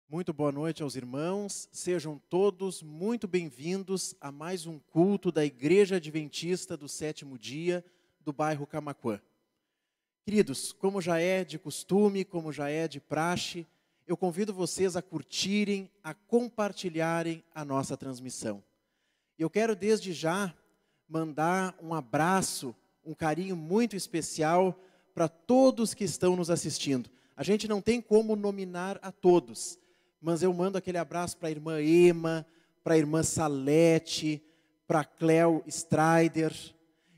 Muito boa noite aos irmãos, sejam todos muito bem-vindos a mais um culto da Igreja Adventista do Sétimo Dia, do bairro Camaquã. Queridos, como já é de costume, como já é de praxe, eu convido vocês a curtirem, a compartilharem a nossa transmissão. Eu quero desde já mandar um abraço, um carinho muito especial para todos que estão nos assistindo. A gente não tem como nominar a todos, mas eu mando aquele abraço para a irmã Ema, para a irmã Salete, para a Cléo Strider,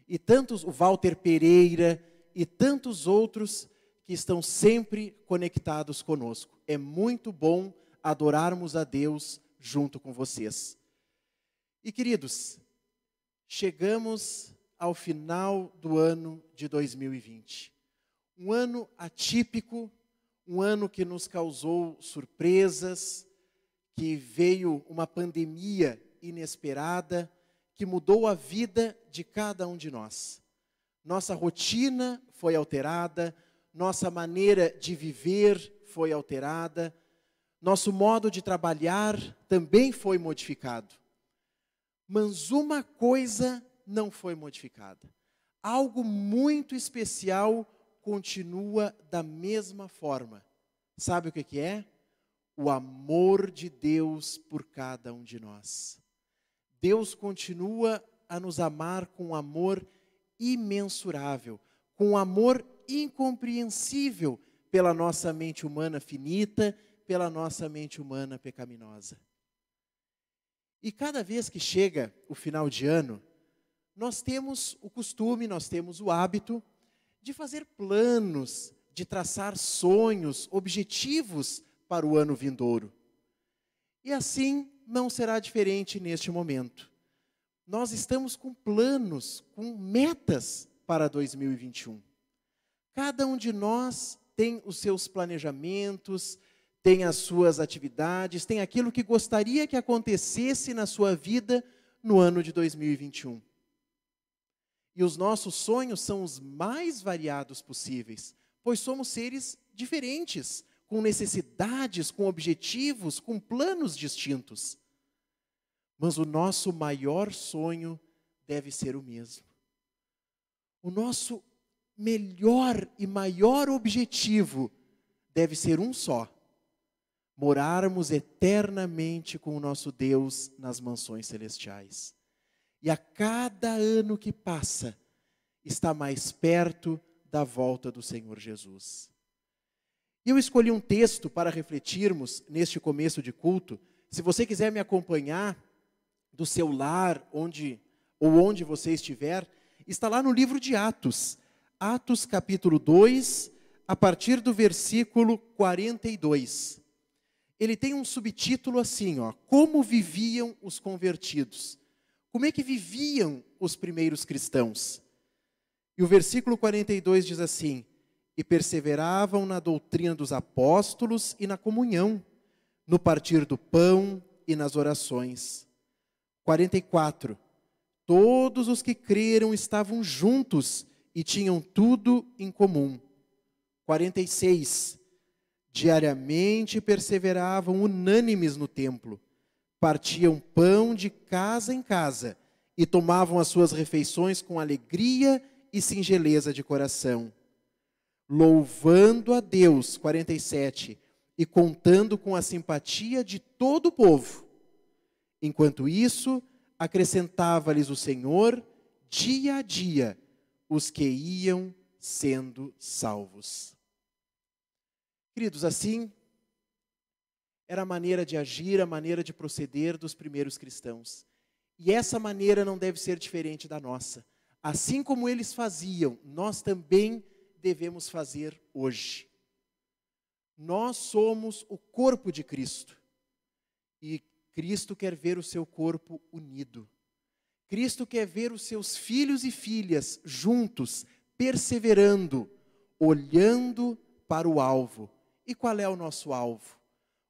e tantos, o Walter Pereira, e tantos outros que estão sempre conectados conosco. É muito bom adorarmos a Deus junto com vocês. E queridos, chegamos ao final do ano de 2020. Um ano atípico, um ano que nos causou surpresas, que veio uma pandemia inesperada, que mudou a vida de cada um de nós. Nossa rotina foi alterada, nossa maneira de viver foi alterada, nosso modo de trabalhar também foi modificado. Mas uma coisa não foi modificada. Algo muito especial continua da mesma forma. Sabe o que é? O amor de Deus por cada um de nós. Deus continua a nos amar com um amor imensurável, com um amor incompreensível pela nossa mente humana finita, pela nossa mente humana pecaminosa. E cada vez que chega o final de ano, nós temos o costume, nós temos o hábito de fazer planos, de traçar sonhos, objetivos para o ano vindouro. E assim não será diferente neste momento. Nós estamos com planos, com metas para 2021. Cada um de nós tem os seus planejamentos, tem as suas atividades, tem aquilo que gostaria que acontecesse na sua vida no ano de 2021. E os nossos sonhos são os mais variados possíveis, pois somos seres diferentes, com necessidades, com objetivos, com planos distintos. Mas o nosso maior sonho deve ser o mesmo. O nosso melhor e maior objetivo deve ser um só: morarmos eternamente com o nosso Deus nas mansões celestiais. E a cada ano que passa, está mais perto da volta do Senhor Jesus. E eu escolhi um texto para refletirmos neste começo de culto. Se você quiser me acompanhar do seu lar, onde você estiver, está lá no livro de Atos. Atos capítulo 2, a partir do versículo 42. Ele tem um subtítulo assim, como viviam os convertidos. Como é que viviam os primeiros cristãos? E o versículo 42 diz assim: e perseveravam na doutrina dos apóstolos e na comunhão, no partir do pão e nas orações. 44. Todos os que creram estavam juntos e tinham tudo em comum. 46. Diariamente perseveravam unânimes no templo, partiam pão de casa em casa e tomavam as suas refeições com alegria e singeleza de coração, louvando a Deus, 47, e contando com a simpatia de todo o povo. Enquanto isso, acrescentava-lhes o Senhor, dia a dia, os que iam sendo salvos. Queridos, assim era a maneira de agir, a maneira de proceder dos primeiros cristãos. E essa maneira não deve ser diferente da nossa. Assim como eles faziam, nós também devemos fazer hoje. Nós somos o corpo de Cristo. E Cristo quer ver o seu corpo unido. Cristo quer ver os seus filhos e filhas juntos, perseverando, olhando para o alvo. E qual é o nosso alvo?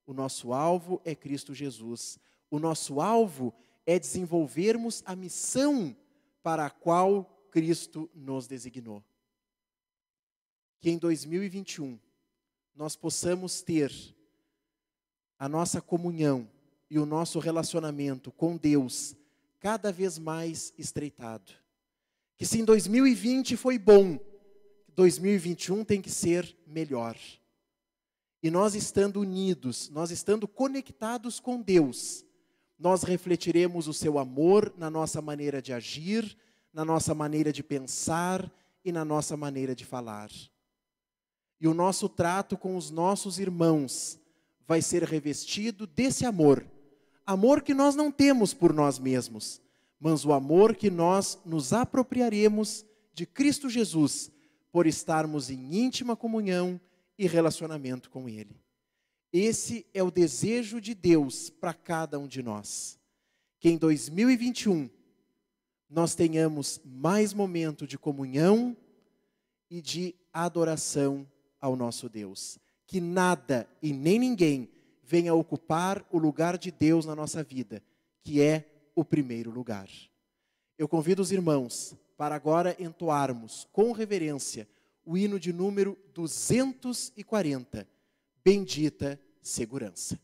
O nosso alvo é Cristo Jesus. O nosso alvo é desenvolvermos a missão para a qual Cristo nos designou. Que em 2021 nós possamos ter a nossa comunhão e o nosso relacionamento com Deus cada vez mais estreitado. Que se em 2020 foi bom, 2021 tem que ser melhor. E nós estando unidos, nós estando conectados com Deus, nós refletiremos o seu amor na nossa maneira de agir, na nossa maneira de pensar e na nossa maneira de falar. E o nosso trato com os nossos irmãos vai ser revestido desse amor. Amor que nós não temos por nós mesmos, mas o amor que nós nos apropriaremos de Cristo Jesus, por estarmos em íntima comunhão e relacionamento com Ele. Esse é o desejo de Deus para cada um de nós. Que em 2021 nós tenhamos mais momento de comunhão e de adoração ao nosso Deus. Que nada e nem ninguém venha ocupar o lugar de Deus na nossa vida, que é o primeiro lugar. Eu convido os irmãos para agora entoarmos com reverência o hino de número 240, Bendita Segurança.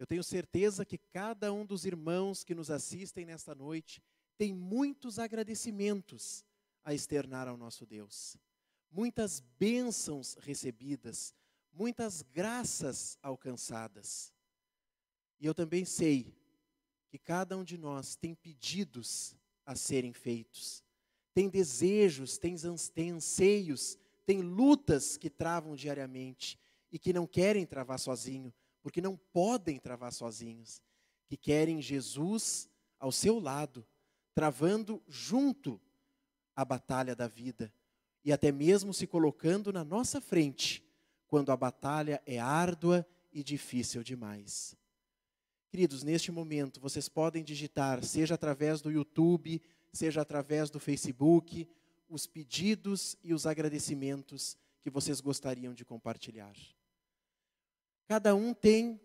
Eu tenho certeza que cada um dos irmãos que nos assistem nesta noite tem muitos agradecimentos a externar ao nosso Deus. Muitas bênçãos recebidas, muitas graças alcançadas. E eu também sei que cada um de nós tem pedidos a serem feitos, tem desejos, tem anseios, tem lutas que travam diariamente e que não querem travar sozinho, porque não podem travar sozinhos, que querem Jesus ao seu lado, travando junto a batalha da vida e até mesmo se colocando na nossa frente, quando a batalha é árdua e difícil demais. Queridos, neste momento vocês podem digitar, seja através do YouTube, seja através do Facebook, os pedidos e os agradecimentos que vocês gostariam de compartilhar. Cada um tem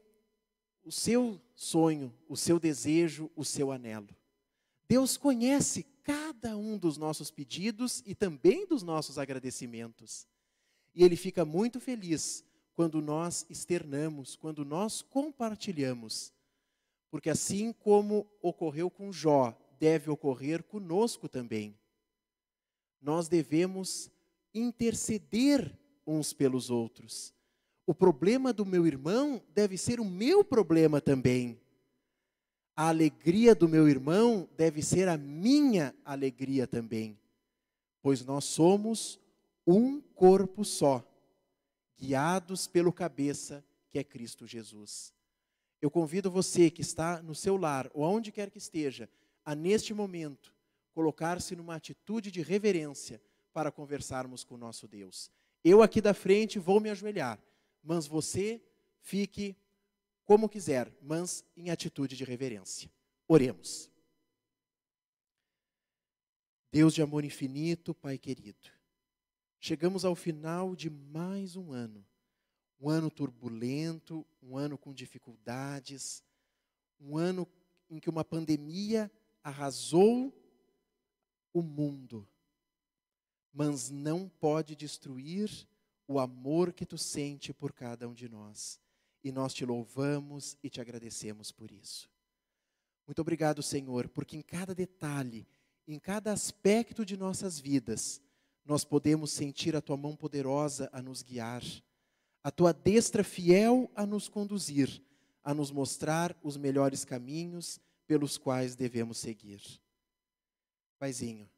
o seu sonho, o seu desejo, o seu anelo. Deus conhece cada um dos nossos pedidos e também dos nossos agradecimentos. E Ele fica muito feliz quando nós externamos, quando nós compartilhamos. Porque assim como ocorreu com Jó, deve ocorrer conosco também. Nós devemos interceder uns pelos outros. O problema do meu irmão deve ser o meu problema também. A alegria do meu irmão deve ser a minha alegria também. Pois nós somos um corpo só, guiados pelo cabeça que é Cristo Jesus. Eu convido você que está no seu lar, ou aonde quer que esteja, a neste momento, colocar-se numa atitude de reverência para conversarmos com o nosso Deus. Eu aqui da frente vou me ajoelhar, mas você fique como quiser, mas em atitude de reverência. Oremos. Deus de amor infinito, Pai querido, chegamos ao final de mais um ano turbulento, um ano com dificuldades, um ano em que uma pandemia arrasou o mundo, mas não pode destruir o amor que tu sente por cada um de nós. E nós te louvamos e te agradecemos por isso. Muito obrigado, Senhor, porque em cada detalhe, em cada aspecto de nossas vidas, nós podemos sentir a tua mão poderosa a nos guiar, a tua destra fiel a nos conduzir, a nos mostrar os melhores caminhos pelos quais devemos seguir. Paizinho,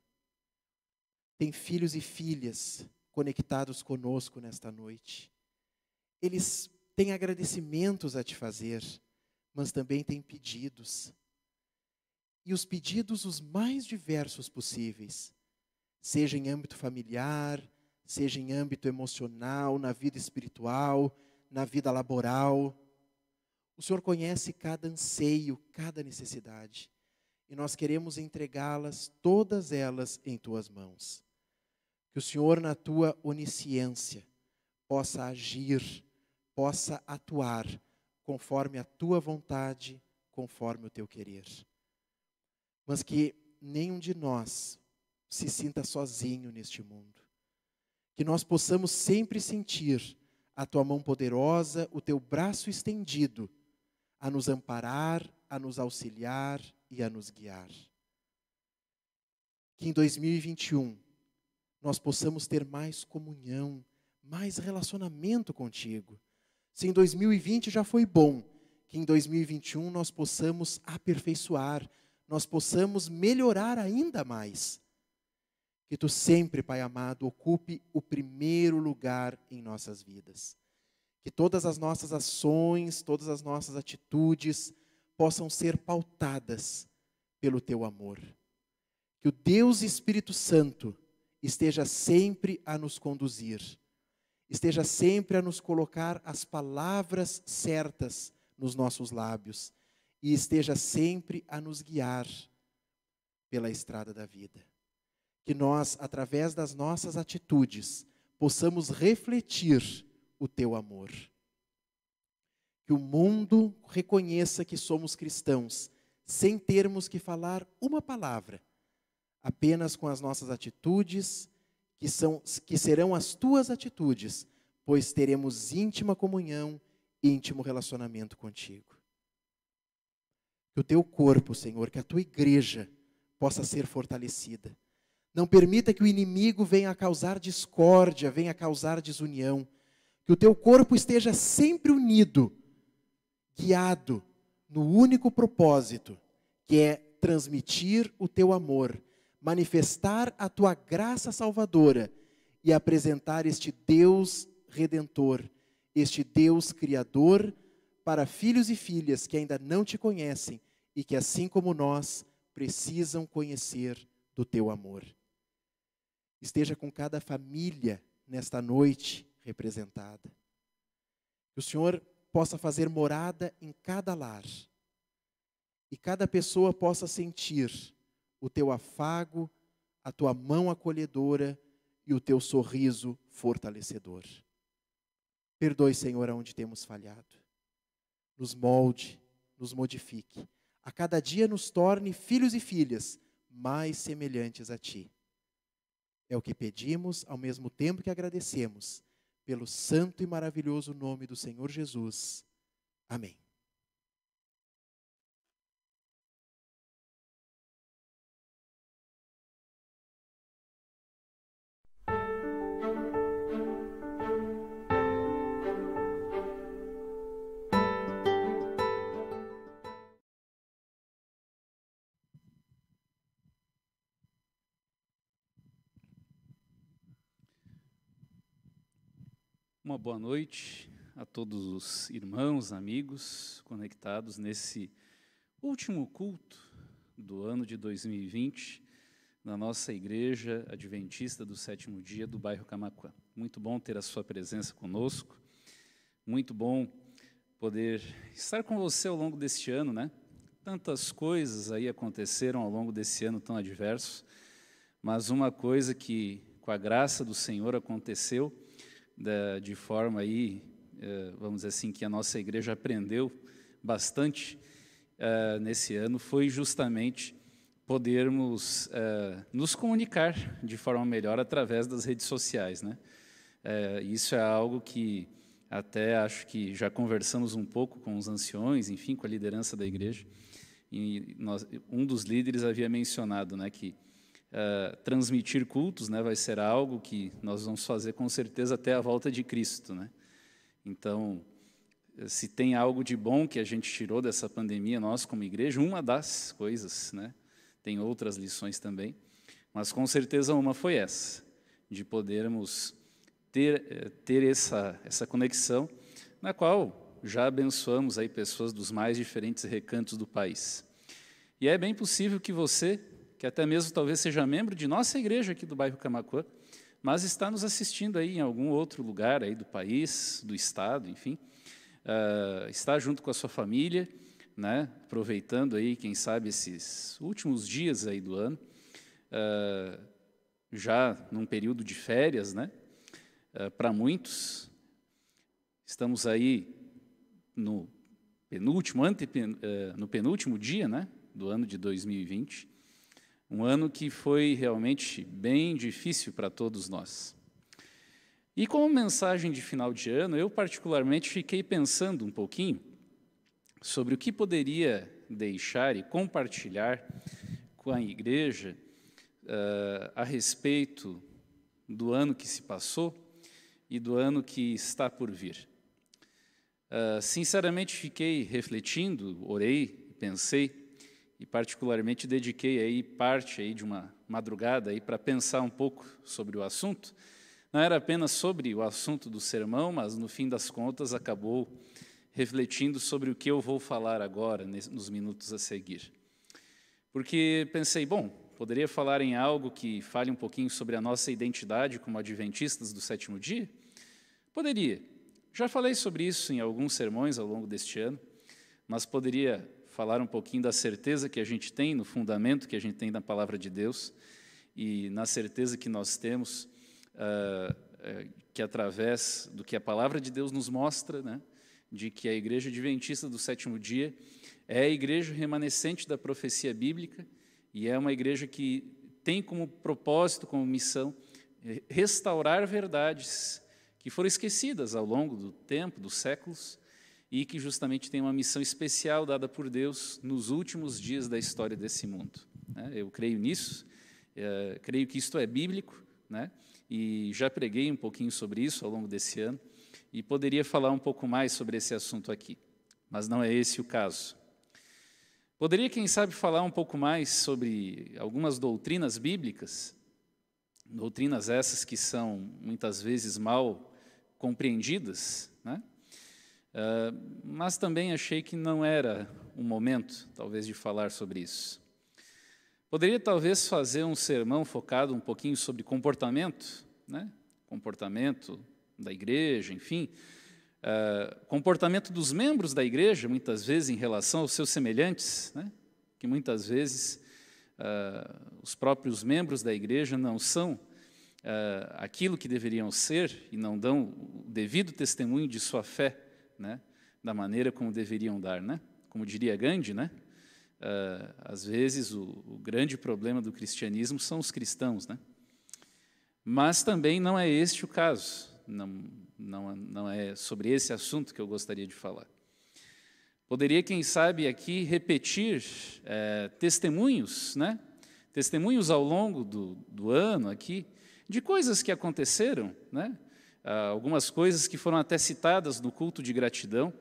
tem filhos e filhas conectados conosco nesta noite. Eles têm agradecimentos a te fazer, mas também têm pedidos. E os pedidos os mais diversos possíveis, seja em âmbito familiar, seja em âmbito emocional, na vida espiritual, na vida laboral. O Senhor conhece cada anseio, cada necessidade. E nós queremos entregá-las, todas elas, em tuas mãos. Que o Senhor, na tua onisciência, possa agir, possa atuar, conforme a tua vontade, conforme o teu querer. Mas que nenhum de nós se sinta sozinho neste mundo. Que nós possamos sempre sentir a tua mão poderosa, o teu braço estendido, a nos amparar, a nos auxiliar e a nos guiar. Que em 2021 nós possamos ter mais comunhão, mais relacionamento contigo. Se em 2020 já foi bom, que em 2021 nós possamos aperfeiçoar, nós possamos melhorar ainda mais. Que tu sempre, Pai amado, ocupe o primeiro lugar em nossas vidas. Que todas as nossas ações, todas as nossas atitudes possam ser pautadas pelo teu amor. Que o Deus Espírito Santo esteja sempre a nos conduzir, esteja sempre a nos colocar as palavras certas nos nossos lábios e esteja sempre a nos guiar pela estrada da vida. Que nós, através das nossas atitudes, possamos refletir o teu amor. Que o mundo reconheça que somos cristãos, sem termos que falar uma palavra, apenas com as nossas atitudes, que serão as tuas atitudes, pois teremos íntima comunhão, íntimo relacionamento contigo. Que o teu corpo, Senhor, que a tua igreja possa ser fortalecida. Não permita que o inimigo venha a causar discórdia, venha a causar desunião. Que o teu corpo esteja sempre unido, guiado no único propósito que é transmitir o teu amor, manifestar a tua graça salvadora e apresentar este Deus redentor, este Deus criador para filhos e filhas que ainda não te conhecem e que, assim como nós, precisam conhecer do teu amor. Esteja com cada família nesta noite representada. Que o Senhor possa fazer morada em cada lar e cada pessoa possa sentir o teu afago, a tua mão acolhedora e o teu sorriso fortalecedor. Perdoe, Senhor, aonde temos falhado. Nos molde, nos modifique. A cada dia nos torne filhos e filhas mais semelhantes a Ti. É o que pedimos, ao mesmo tempo que agradecemos, pelo santo e maravilhoso nome do Senhor Jesus. Amém. Uma boa noite a todos os irmãos, amigos conectados nesse último culto do ano de 2020 na nossa Igreja Adventista do Sétimo Dia do bairro Camaquã. Muito bom ter a sua presença conosco, muito bom poder estar com você ao longo deste ano, né? Tantas coisas aí aconteceram ao longo desse ano tão adverso, mas uma coisa que, com a graça do Senhor, aconteceu de forma aí, vamos dizer assim, que a nossa igreja aprendeu bastante nesse ano, foi justamente podermos nos comunicar de forma melhor através das redes sociais, né? Isso é algo que até acho que já conversamos um pouco com os anciões, enfim, com a liderança da igreja, e um dos líderes havia mencionado, né, que transmitir cultos, né, vai ser algo que nós vamos fazer com certeza até a volta de Cristo, né? Então, se tem algo de bom que a gente tirou dessa pandemia, nós como igreja, uma das coisas, né? Tem outras lições também, mas com certeza uma foi essa, de podermos ter essa conexão, na qual já abençoamos aí pessoas dos mais diferentes recantos do país. E é bem possível que você, que até mesmo talvez seja membro de nossa igreja aqui do bairro Camaquã, mas está nos assistindo aí em algum outro lugar aí do país, do estado, enfim, está junto com a sua família, né, aproveitando aí, quem sabe, esses últimos dias aí do ano, já num período de férias, né, para muitos, estamos aí no penúltimo dia, né, do ano de 2020, um ano que foi realmente bem difícil para todos nós. E como mensagem de final de ano, eu particularmente fiquei pensando um pouquinho sobre o que poderia deixar e compartilhar com a igreja a respeito do ano que se passou e do ano que está por vir. Sinceramente, fiquei refletindo, orei, pensei, e particularmente dediquei aí parte aí de uma madrugada aí para pensar um pouco sobre o assunto. Não era apenas sobre o assunto do sermão, mas no fim das contas acabou refletindo sobre o que eu vou falar agora, nos minutos a seguir. Porque pensei, bom, poderia falar em algo que fale um pouquinho sobre a nossa identidade como adventistas do sétimo dia? Poderia. Já falei sobre isso em alguns sermões ao longo deste ano, mas poderia falar um pouquinho da certeza que a gente tem, no fundamento que a gente tem na palavra de Deus, e na certeza que nós temos, que através do que a palavra de Deus nos mostra, né, de que a Igreja Adventista do Sétimo Dia é a igreja remanescente da profecia bíblica e é uma igreja que tem como propósito, como missão, restaurar verdades que foram esquecidas ao longo do tempo, dos séculos, e que justamente tem uma missão especial dada por Deus nos últimos dias da história desse mundo. Eu creio nisso, creio que isto é bíblico, né? E já preguei um pouquinho sobre isso ao longo desse ano, e poderia falar um pouco mais sobre esse assunto aqui, mas não é esse o caso. Poderia, quem sabe, falar um pouco mais sobre algumas doutrinas bíblicas, doutrinas essas que são muitas vezes mal compreendidas, né? Mas também achei que não era o momento, talvez, de falar sobre isso. Poderia, talvez, fazer um sermão focado um pouquinho sobre comportamento, né? Comportamento da igreja, enfim, comportamento dos membros da igreja, muitas vezes, em relação aos seus semelhantes, né? Que muitas vezes os próprios membros da igreja não são aquilo que deveriam ser e não dão o devido testemunho de sua fé, né? Da maneira como deveriam dar, né? Como diria Gandhi, né? Às vezes o grande problema do cristianismo são os cristãos, né? Mas também não é este o caso, não é sobre esse assunto que eu gostaria de falar. Poderia, quem sabe, aqui repetir testemunhos, né? Testemunhos ao longo do ano aqui, de coisas que aconteceram, né? Algumas coisas que foram até citadas no culto de gratidão,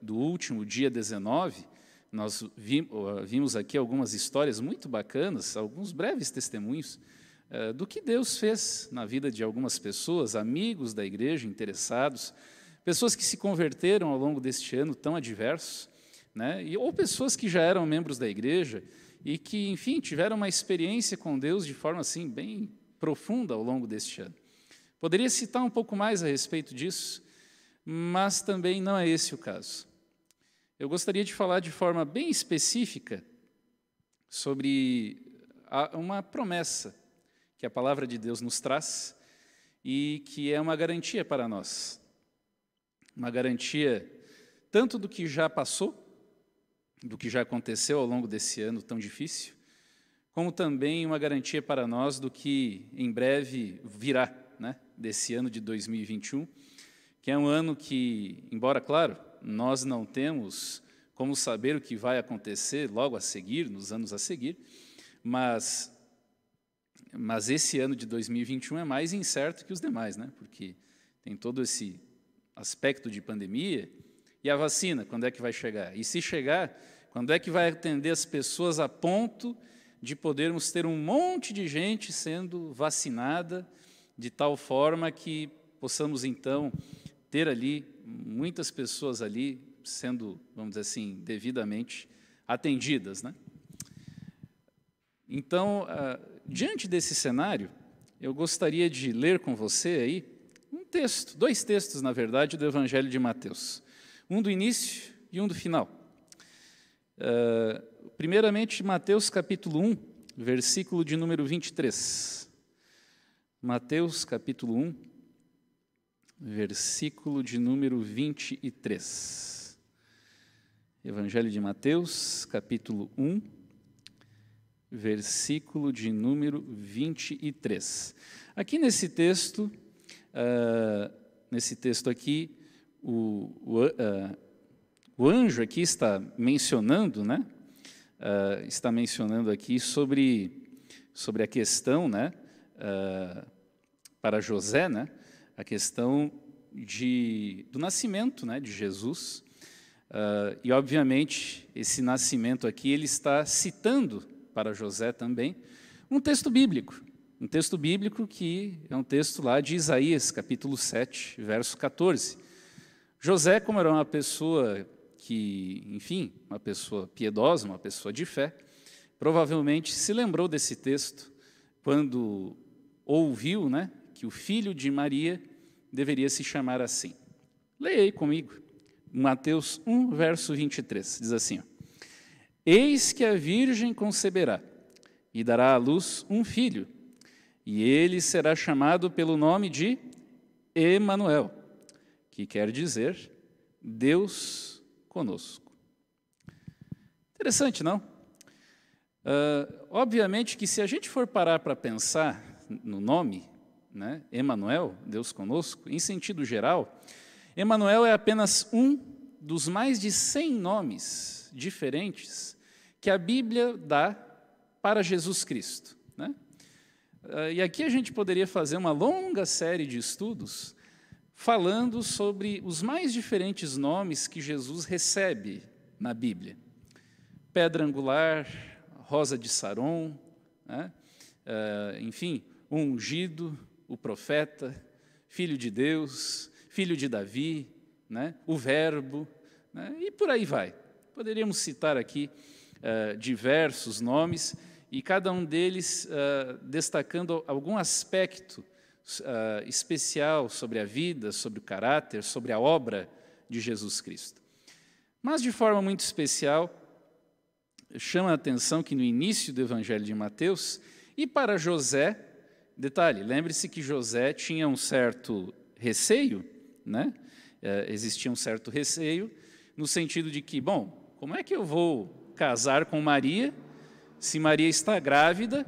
do último dia 19, nós vimos aqui algumas histórias muito bacanas, alguns breves testemunhos do que Deus fez na vida de algumas pessoas, amigos da igreja, interessados, pessoas que se converteram ao longo deste ano tão adverso, né? Ou pessoas que já eram membros da igreja e que, enfim, tiveram uma experiência com Deus de forma assim bem profunda ao longo deste ano. Poderia citar um pouco mais a respeito disso, mas também não é esse o caso. Eu gostaria de falar de forma bem específica sobre uma promessa que a palavra de Deus nos traz e que é uma garantia para nós. Uma garantia tanto do que já passou, do que já aconteceu ao longo desse ano tão difícil, como também uma garantia para nós do que em breve virá, né, desse ano de 2021, que é um ano que, embora, claro, nós não temos como saber o que vai acontecer logo a seguir, nos anos a seguir, mas esse ano de 2021 é mais incerto que os demais, né? Porque tem todo esse aspecto de pandemia. E a vacina, quando é que vai chegar? E se chegar, quando é que vai atender as pessoas a ponto de podermos ter um monte de gente sendo vacinada, de tal forma que possamos, então, ter ali muitas pessoas ali sendo, vamos dizer assim, devidamente atendidas, né? Então, diante desse cenário, eu gostaria de ler com você aí um texto, dois textos, na verdade, do Evangelho de Mateus. Um do início e um do final. Primeiramente, Mateus capítulo 1, versículo de número 23. Mateus capítulo 1, versículo de número 23. Evangelho de Mateus, capítulo 1, versículo de número 23. Aqui nesse texto aqui, o anjo aqui está mencionando, né? Está mencionando aqui sobre a questão, né? Para José, né? A questão do nascimento, né? De Jesus. E, obviamente, esse nascimento aqui, ele está citando para José também um texto bíblico que é um texto lá de Isaías, capítulo 7, verso 14. José, como era uma pessoa que, enfim, uma pessoa piedosa, uma pessoa de fé, provavelmente se lembrou desse texto quando ouviu, né, que o filho de Maria deveria se chamar assim. Leia aí comigo, Mateus 1, verso 23, diz assim, ó, eis que a virgem conceberá e dará à luz um filho, e ele será chamado pelo nome de Emanuel, que quer dizer Deus conosco. Interessante, não? Obviamente que se a gente for parar para pensar no nome, né, Emanuel, Deus conosco, em sentido geral, Emanuel é apenas um dos mais de 100 nomes diferentes que a Bíblia dá para Jesus Cristo, né? E aqui a gente poderia fazer uma longa série de estudos falando sobre os mais diferentes nomes que Jesus recebe na Bíblia? Pedra angular, rosa de Saron, né? Enfim, o ungido, o profeta, filho de Deus, filho de Davi, né? O verbo, né? E por aí vai. Poderíamos citar aqui diversos nomes, e cada um deles destacando algum aspecto especial sobre a vida, sobre o caráter, sobre a obra de Jesus Cristo. Mas, de forma muito especial, chama a atenção que no início do Evangelho de Mateus, e para José, detalhe, lembre-se que José tinha um certo receio, né? Existia um certo receio, no sentido de que, bom, como é que eu vou casar com Maria, se Maria está grávida,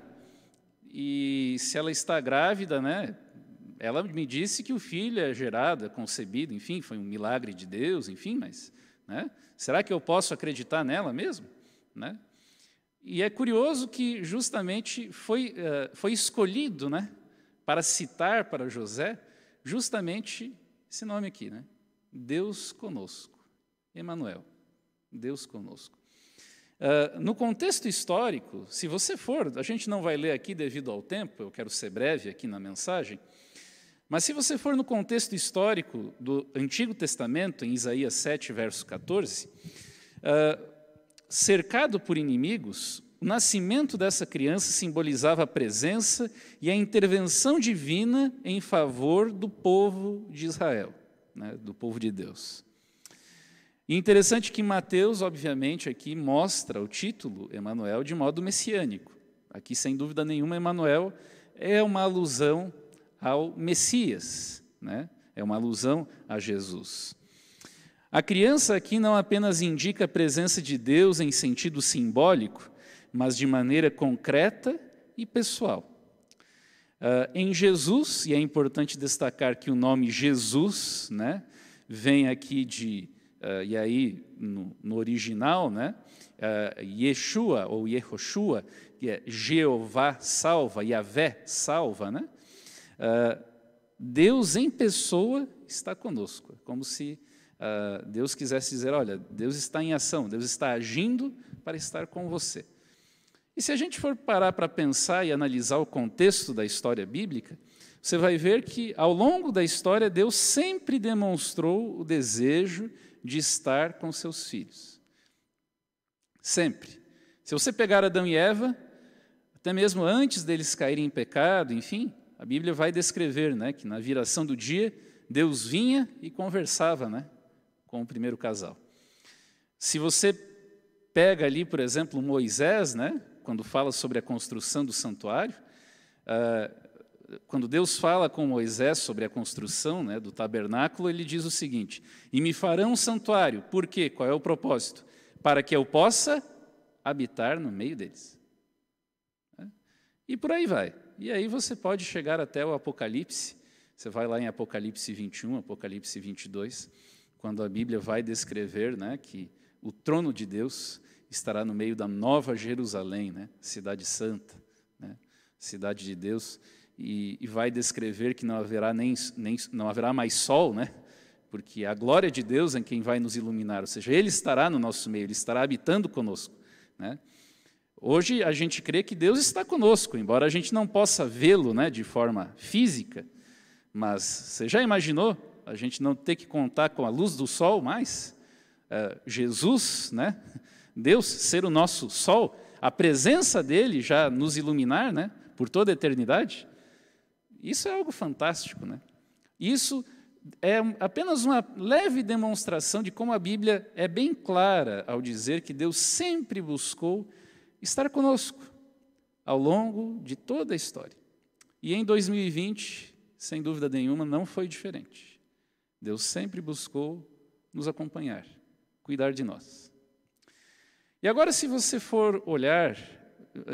e se ela está grávida, né? Ela me disse que o filho é gerado, é concebido, enfim, foi um milagre de Deus, enfim, mas, né? Será que eu posso acreditar nela mesmo? Né? E é curioso que justamente foi escolhido, né, para citar para José justamente esse nome aqui, né? Deus conosco, Emanuel, Deus conosco. No contexto histórico, se você for, a gente não vai ler aqui devido ao tempo, eu quero ser breve aqui na mensagem, mas se você for no contexto histórico do Antigo Testamento, em Isaías 7, verso 14, cercado por inimigos, o nascimento dessa criança simbolizava a presença e a intervenção divina em favor do povo de Israel, né, do povo de Deus. E interessante que Mateus, obviamente, aqui mostra o título Emanuel de modo messiânico. Aqui, sem dúvida nenhuma, Emanuel é uma alusão ao Messias, né? É uma alusão a Jesus. A criança aqui não apenas indica a presença de Deus em sentido simbólico, mas de maneira concreta e pessoal. Em Jesus, e é importante destacar que o nome Jesus, né, vem aqui de, e aí no original, né, Yeshua ou Yehoshua, que é Jeová salva, Yahvé salva, né? Deus em pessoa está conosco, como se Deus quisesse dizer, olha, Deus está em ação, Deus está agindo para estar com você. E se a gente for parar para pensar e analisar o contexto da história bíblica, você vai ver que, ao longo da história, Deus sempre demonstrou o desejo de estar com seus filhos. Sempre. Se você pegar Adão e Eva, até mesmo antes deles caírem em pecado, enfim, a Bíblia vai descrever, né, que na viração do dia, Deus vinha e conversava, né, com o primeiro casal. Se você pega ali, por exemplo, Moisés, né, quando fala sobre a construção do santuário, quando Deus fala com Moisés sobre a construção, né, do tabernáculo, ele diz o seguinte, e me farão um santuário, por quê? Qual é o propósito? Para que eu possa habitar no meio deles. E por aí vai. E aí você pode chegar até o Apocalipse, você vai lá em Apocalipse 21, Apocalipse 22, quando a Bíblia vai descrever, né, que o trono de Deus estará no meio da Nova Jerusalém, né, cidade santa, né, cidade de Deus, e vai descrever que não haverá mais sol, né, porque a glória de Deus é quem vai nos iluminar, ou seja, Ele estará no nosso meio, Ele estará habitando conosco, né. Hoje a gente crê que Deus está conosco, embora a gente não possa vê-lo, né, de forma física, mas você já imaginou a gente não ter que contar com a luz do sol mais? Jesus, né, Deus ser o nosso sol, a presença dele já nos iluminar, né, por toda a eternidade? Isso é algo fantástico, né? Isso é apenas uma leve demonstração de como a Bíblia é bem clara ao dizer que Deus sempre buscou estar conosco ao longo de toda a história. E em 2020, sem dúvida nenhuma, não foi diferente. Deus sempre buscou nos acompanhar, cuidar de nós. E agora, se você for olhar,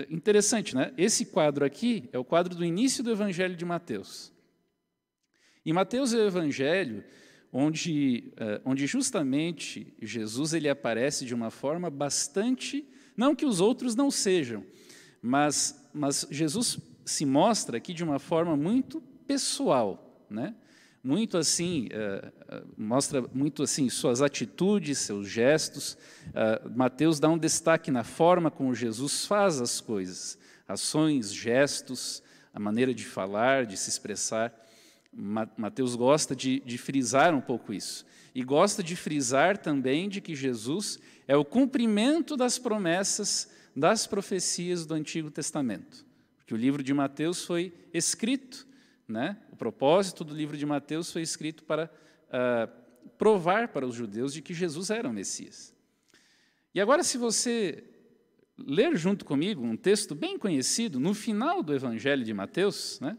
interessante, né? Esse quadro aqui é o quadro do início do Evangelho de Mateus. E Mateus é o Evangelho onde justamente Jesus ele aparece de uma forma bastante, não que os outros não sejam, mas Jesus se mostra aqui de uma forma muito pessoal, né? muito assim, mostra muito assim suas atitudes, seus gestos. Mateus dá um destaque na forma como Jesus faz as coisas, ações, gestos, a maneira de falar, de se expressar. Mateus gosta de frisar um pouco isso. E gosta de frisar também de que Jesus é o cumprimento das promessas, das profecias do Antigo Testamento. Porque o livro de Mateus foi escrito, né? O propósito do livro de Mateus foi escrito para provar para os judeus de que Jesus era o Messias. E agora, se você ler junto comigo um texto bem conhecido, no final do Evangelho de Mateus, né?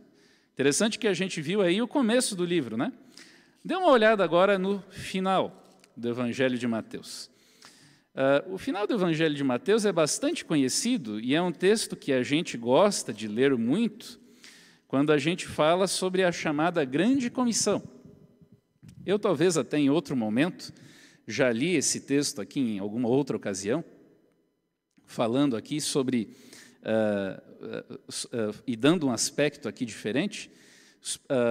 Interessante que a gente viu aí o começo do livro, né? Dê uma olhada agora no final do Evangelho de Mateus. O final do Evangelho de Mateus é bastante conhecido e é um texto que a gente gosta de ler muito quando a gente fala sobre a chamada Grande Comissão. Eu talvez até em outro momento já li esse texto aqui em alguma outra ocasião, falando aqui sobre, e dando um aspecto aqui diferente,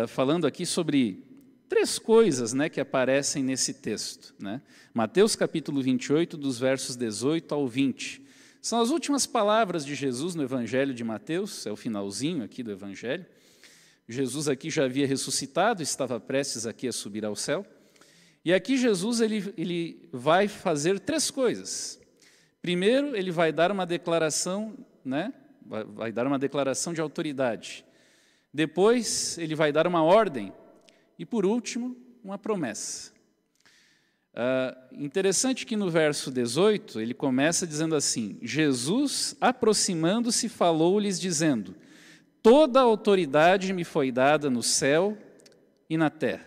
falando aqui sobre 3 coisas, né, que aparecem nesse texto, né? Mateus capítulo 28, dos versos 18 ao 20. São as últimas palavras de Jesus no Evangelho de Mateus, é o finalzinho aqui do Evangelho. Jesus aqui já havia ressuscitado, estava prestes aqui a subir ao céu. E aqui Jesus ele vai fazer 3 coisas. Primeiro, ele vai dar uma declaração, né? Vai dar uma declaração de autoridade. Depois, ele vai dar uma ordem. E, por último, uma promessa. Interessante que no verso 18, ele começa dizendo assim: Jesus, aproximando-se, falou-lhes, dizendo: toda a autoridade me foi dada no céu e na terra.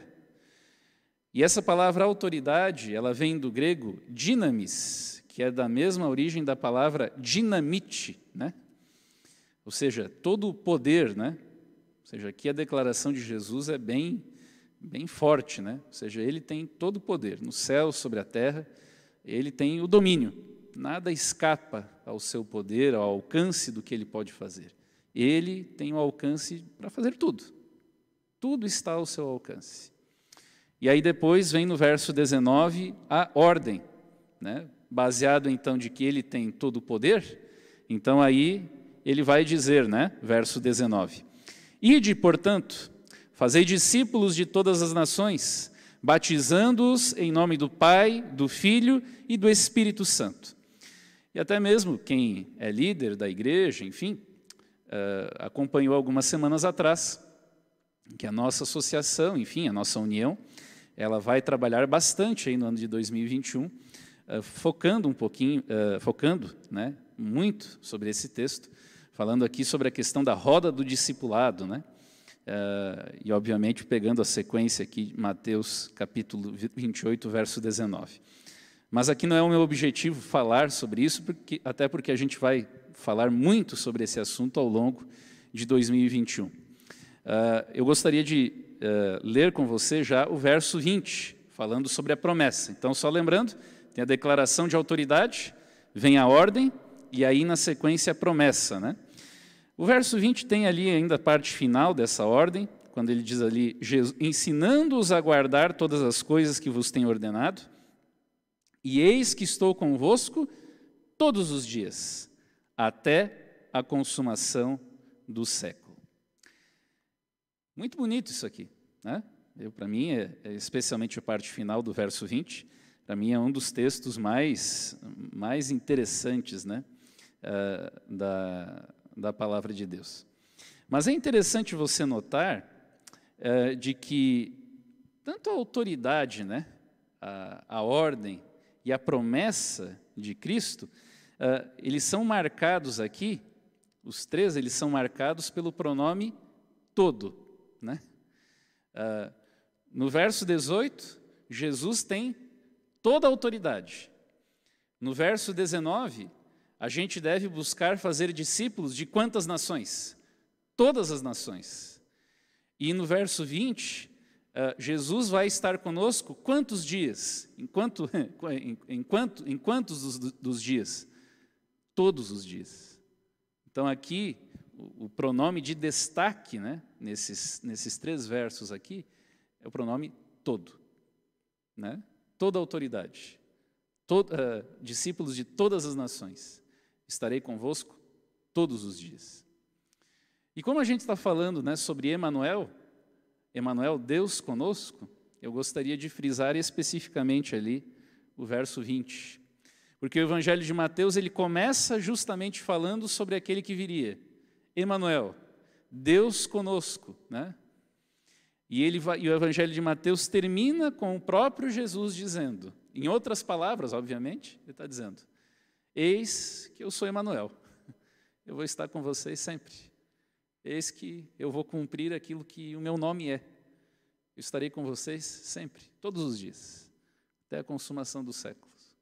E essa palavra autoridade, ela vem do grego dynamis, que é da mesma origem da palavra dinamite, né? Ou seja, todo o poder, né? Ou seja, aqui a declaração de Jesus é bem forte, né? Ou seja, ele tem todo o poder, no céu, sobre a terra, ele tem o domínio. Nada escapa ao seu poder, ao alcance do que ele pode fazer. Ele tem o alcance para fazer tudo. Tudo está ao seu alcance. E aí depois vem no verso 19 a ordem, né? Baseado então de que ele tem todo o poder, então aí ele vai dizer, né? Verso 19: Ide, portanto, fazei discípulos de todas as nações, batizando-os em nome do Pai, do Filho e do Espírito Santo. E até mesmo quem é líder da igreja, enfim, acompanhou algumas semanas atrás que a nossa associação, enfim, a nossa união, ela vai trabalhar bastante aí no ano de 2021, focando um pouquinho, né, muito sobre esse texto, falando aqui sobre a questão da roda do discipulado, né? E, obviamente, pegando a sequência aqui, Mateus, capítulo 28, verso 19. Mas aqui não é o meu objetivo falar sobre isso, até porque a gente vai falar muito sobre esse assunto ao longo de 2021. Eu gostaria de ler com você já o verso 20, falando sobre a promessa. Então, só lembrando, tem a declaração de autoridade, vem a ordem, e aí, na sequência, a promessa, né? O verso 20 tem ali ainda a parte final dessa ordem, quando ele diz ali, ensinando-os a guardar todas as coisas que vos tenho ordenado, e eis que estou convosco todos os dias, até a consumação do século. Muito bonito isso aqui, né? Para mim, especialmente a parte final do verso 20, para mim é um dos textos mais interessantes, né? Da palavra de Deus. Mas é interessante você notar de que tanto a autoridade, né, a ordem e a promessa de Cristo, eles são marcados aqui, os 3, eles são marcados pelo pronome todo, né? No verso 18, Jesus tem toda a autoridade. No verso 19, a gente deve buscar fazer discípulos de quantas nações? Todas as nações. E no verso 20, Jesus vai estar conosco quantos dias? Em quantos dos dias? Todos os dias. Então aqui, o pronome de destaque, né, nesses 3 versos aqui, É o pronome todo, né? Toda autoridade, discípulos de todas as nações, estarei convosco todos os dias. E como a gente está falando, né, sobre Emanuel, Deus conosco, eu gostaria de frisar especificamente ali o verso 20. Porque o Evangelho de Mateus, ele começa justamente falando sobre aquele que viria. Emanuel, Deus conosco, né? E o Evangelho de Mateus termina com o próprio Jesus dizendo, em outras palavras, obviamente, ele está dizendo, eis que eu sou Emanuel, eu vou estar com vocês sempre. Eis que eu vou cumprir aquilo que o meu nome é. Eu estarei com vocês sempre, todos os dias, até a consumação dos séculos.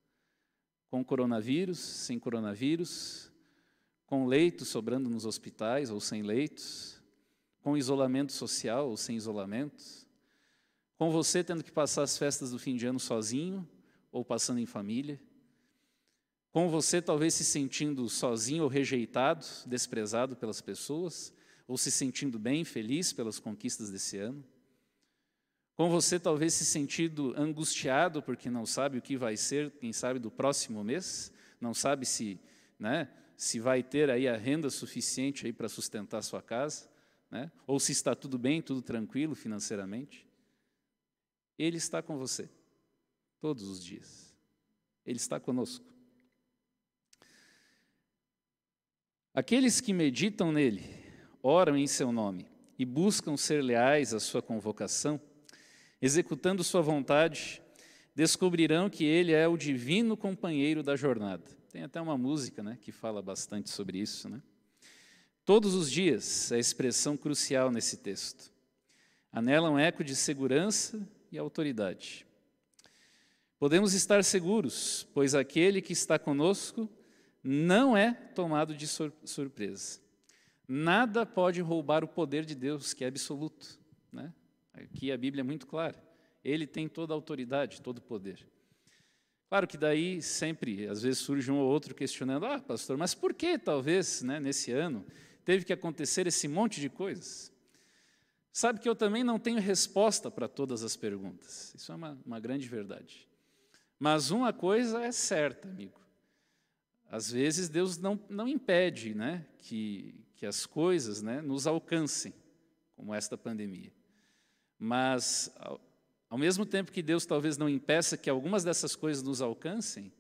Com coronavírus, sem coronavírus, com leitos sobrando nos hospitais ou sem leitos, com isolamento social ou sem isolamento, com você tendo que passar as festas do fim de ano sozinho ou passando em família, com você talvez se sentindo sozinho ou rejeitado, desprezado pelas pessoas, ou se sentindo bem, feliz pelas conquistas desse ano, com você talvez se sentindo angustiado porque não sabe o que vai ser, quem sabe, do próximo mês, não sabe se, né, se vai ter aí a renda suficiente aí para sustentar a sua casa, né, ou se está tudo bem, tudo tranquilo financeiramente. Ele está com você todos os dias. Ele está conosco. Aqueles que meditam nele, oram em seu nome e buscam ser leais à sua convocação, executando sua vontade, descobrirão que ele é o divino companheiro da jornada. Tem até uma música, né, que fala bastante sobre isso, né? Todos os dias é a expressão crucial nesse texto. Anela um eco de segurança e autoridade. Podemos estar seguros, pois aquele que está conosco não é tomado de surpresa. Nada pode roubar o poder de Deus, que é absoluto, né? Aqui a Bíblia é muito clara. Ele tem toda a autoridade, todo o poder. Claro que daí sempre, às vezes, surge um ou outro questionando, pastor, mas por que talvez, né, nesse ano, teve que acontecer esse monte de coisas? Sabe que eu também não tenho resposta para todas as perguntas. Isso é uma grande verdade. Mas uma coisa é certa, amigo. Às vezes Deus não impede, né, que as coisas, né, nos alcancem, como esta pandemia. Mas, ao mesmo tempo que Deus talvez não impeça que algumas dessas coisas nos alcancem,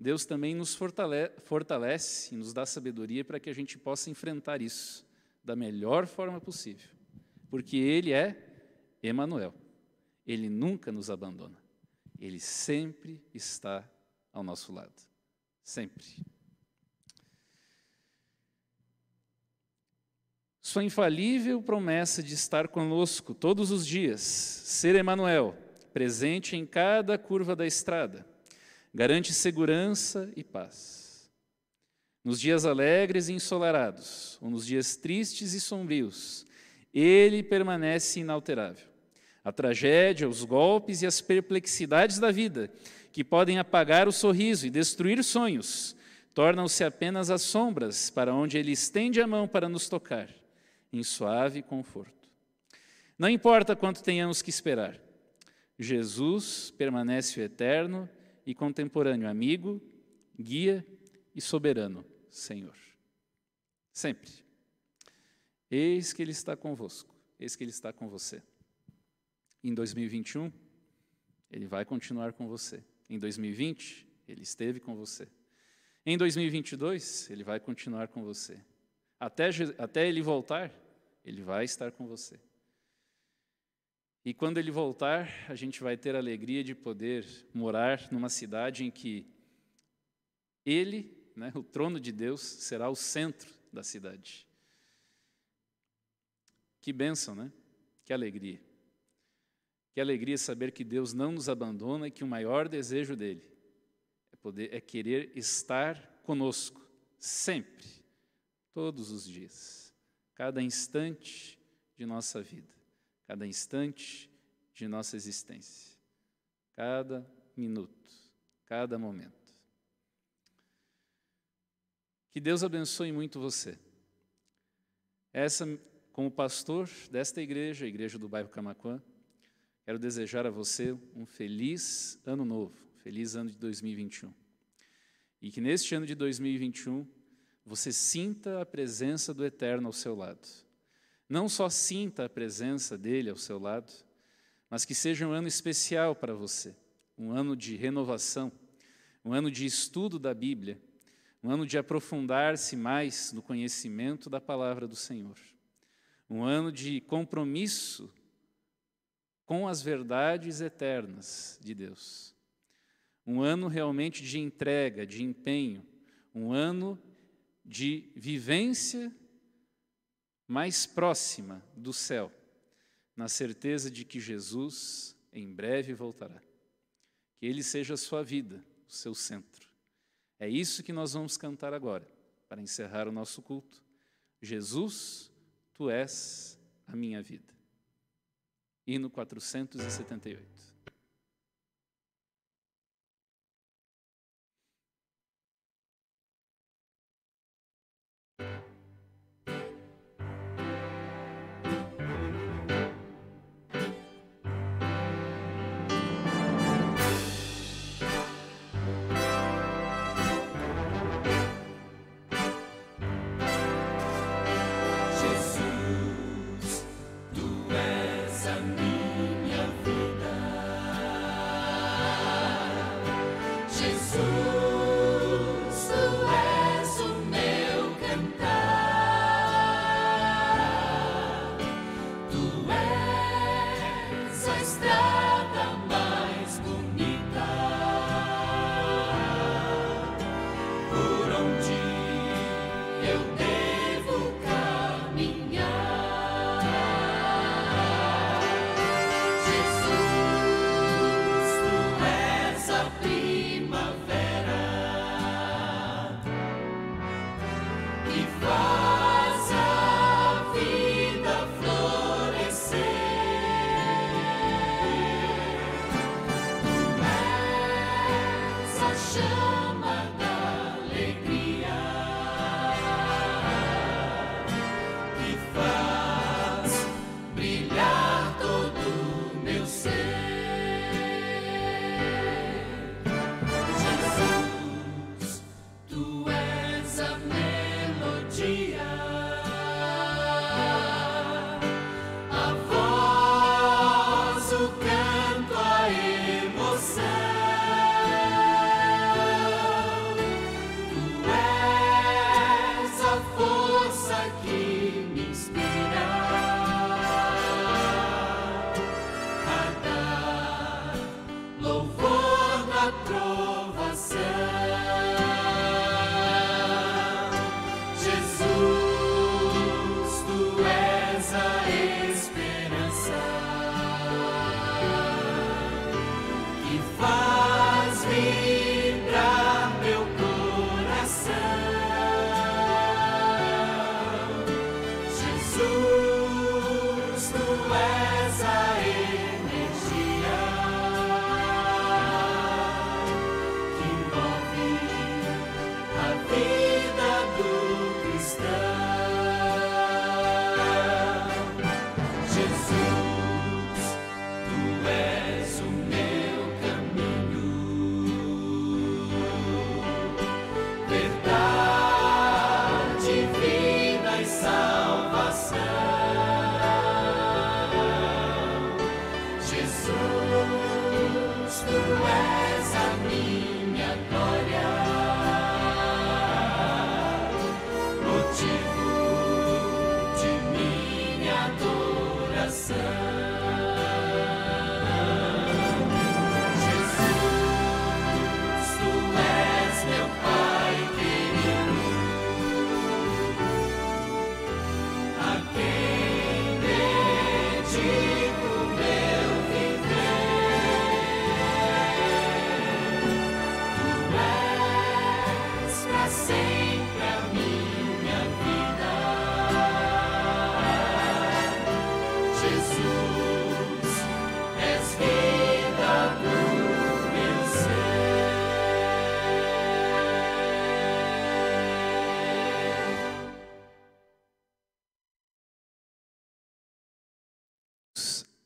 Deus também nos fortalece e nos dá sabedoria para que a gente possa enfrentar isso da melhor forma possível. Porque Ele é Emanuel. Ele nunca nos abandona. Ele sempre está ao nosso lado. Sempre. Sua infalível promessa de estar conosco todos os dias, ser Emanuel, presente em cada curva da estrada, garante segurança e paz. Nos dias alegres e ensolarados, ou nos dias tristes e sombrios, Ele permanece inalterável. A tragédia, os golpes e as perplexidades da vida, que podem apagar o sorriso e destruir sonhos, tornam-se apenas as sombras para onde Ele estende a mão para nos tocar, em suave conforto. Não importa quanto tenhamos que esperar, Jesus permanece o eterno e contemporâneo amigo, guia e soberano Senhor. Sempre. Eis que Ele está convosco, eis que Ele está com você. Em 2021, Ele vai continuar com você. Em 2020, Ele esteve com você. Em 2022, Ele vai continuar com você. Até Ele voltar, Ele vai estar com você. E quando Ele voltar, a gente vai ter a alegria de poder morar numa cidade em que Ele, né, o trono de Deus, será o centro da cidade. Que bênção, né? Que alegria. Que alegria saber que Deus não nos abandona e que o maior desejo dEle é querer estar conosco, sempre, todos os dias, cada instante de nossa vida, cada instante de nossa existência, cada minuto, cada momento. Que Deus abençoe muito você. Como pastor desta igreja, a igreja do bairro Camaquã, quero desejar a você um feliz ano novo, feliz ano de 2021. E que neste ano de 2021 você sinta a presença do Eterno ao seu lado. Não só sinta a presença dele ao seu lado, mas que seja um ano especial para você, um ano de renovação, um ano de estudo da Bíblia, um ano de aprofundar-se mais no conhecimento da palavra do Senhor, um ano de compromisso com as verdades eternas de Deus, um ano realmente de entrega, de empenho, um ano de vivência mais próxima do céu, na certeza de que Jesus em breve voltará. Que Ele seja a sua vida, o seu centro. É isso que nós vamos cantar agora, para encerrar o nosso culto. Jesus, Tu és a minha vida. Hino 478. Jesus, Tu és a minha vida.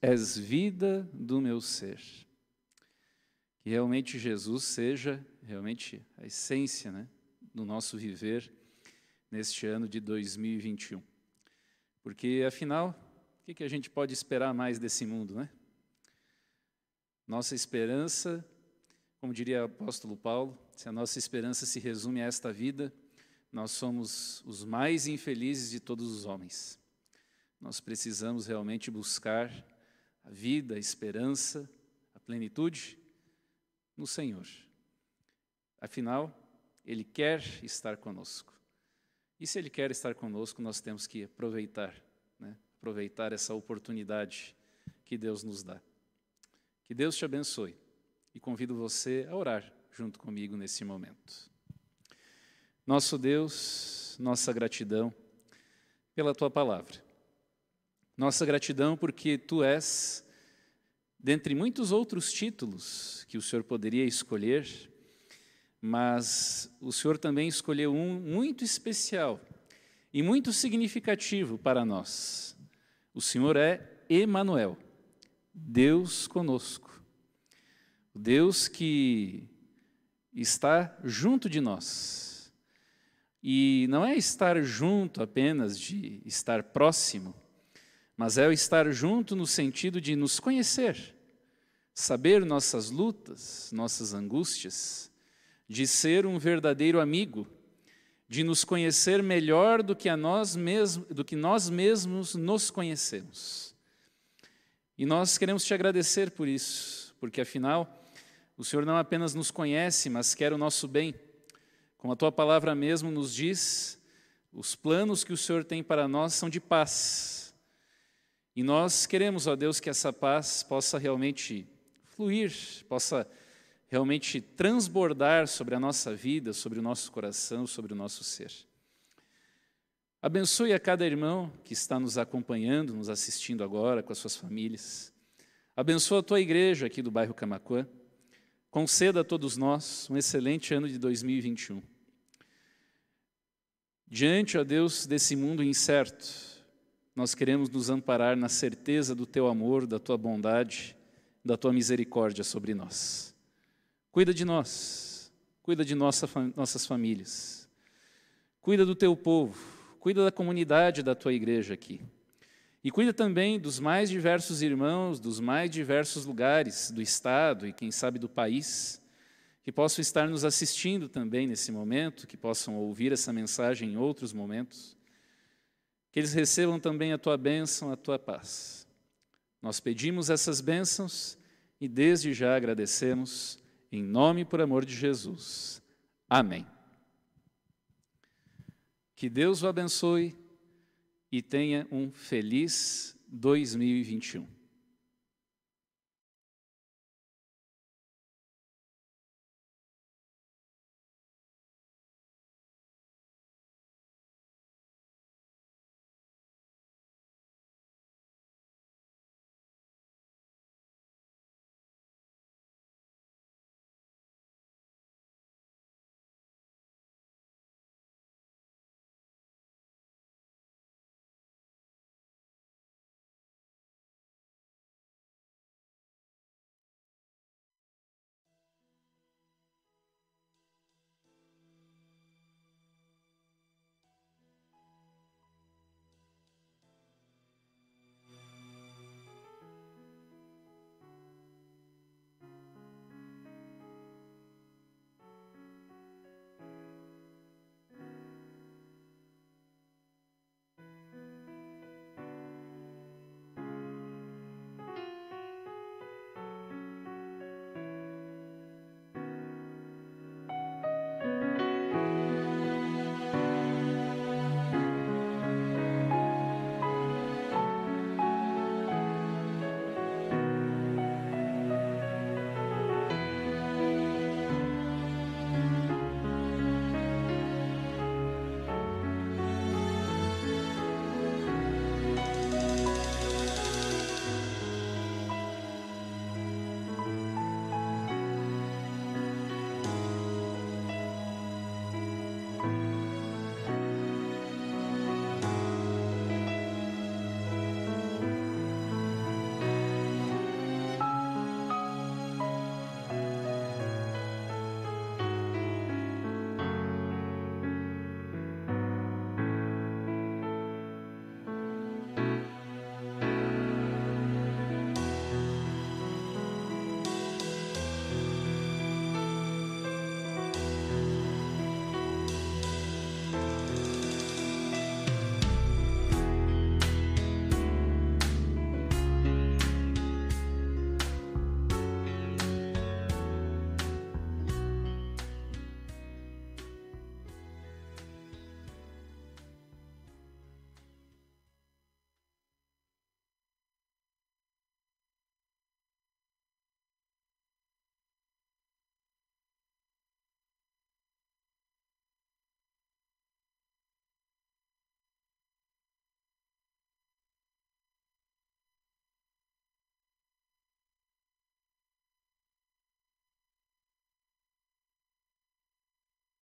és vida do meu ser. Que realmente Jesus seja realmente a essência, né, do nosso viver neste ano de 2021. Porque, afinal, o que a gente pode esperar mais desse mundo, né? Nossa esperança, como diria o apóstolo Paulo, se a nossa esperança se resume a esta vida, nós somos os mais infelizes de todos os homens. Nós precisamos realmente buscar a vida, a esperança, a plenitude no Senhor. Afinal, Ele quer estar conosco. E se Ele quer estar conosco, nós temos que aproveitar, né? Aproveitar essa oportunidade que Deus nos dá. Que Deus te abençoe e convido você a orar junto comigo nesse momento. Nosso Deus, nossa gratidão pela Tua palavra. Nossa gratidão porque Tu és, dentre muitos outros títulos que o Senhor poderia escolher, mas o Senhor também escolheu um muito especial e muito significativo para nós. O Senhor é Emanuel, Deus conosco. O Deus que está junto de nós. E não é estar junto apenas de estar próximo, mas é o estar junto no sentido de nos conhecer, saber nossas lutas, nossas angústias, de ser um verdadeiro amigo, de nos conhecer melhor do que nós mesmos nos conhecemos. E nós queremos te agradecer por isso, porque afinal, o Senhor não apenas nos conhece, mas quer o nosso bem. Como a Tua palavra mesmo nos diz, os planos que o Senhor tem para nós são de paz. E nós queremos, ó Deus, que essa paz possa realmente fluir, possa realmente transbordar sobre a nossa vida, sobre o nosso coração, sobre o nosso ser. Abençoe a cada irmão que está nos acompanhando, nos assistindo agora com as suas famílias. Abençoa a Tua igreja aqui do bairro Camaquã. Conceda a todos nós um excelente ano de 2021. Diante, ó Deus, desse mundo incerto, nós queremos nos amparar na certeza do Teu amor, da Tua bondade, da Tua misericórdia sobre nós. Cuida de nós, cuida de nossas famílias, cuida do Teu povo, cuida da comunidade da Tua igreja aqui. E cuida também dos mais diversos irmãos, dos mais diversos lugares do estado e, quem sabe, do país, que possam estar nos assistindo também nesse momento, que possam ouvir essa mensagem em outros momentos, que eles recebam também a Tua bênção, a Tua paz. Nós pedimos essas bênçãos e desde já agradecemos, em nome e por amor de Jesus. Amém. Que Deus o abençoe e tenha um feliz 2021.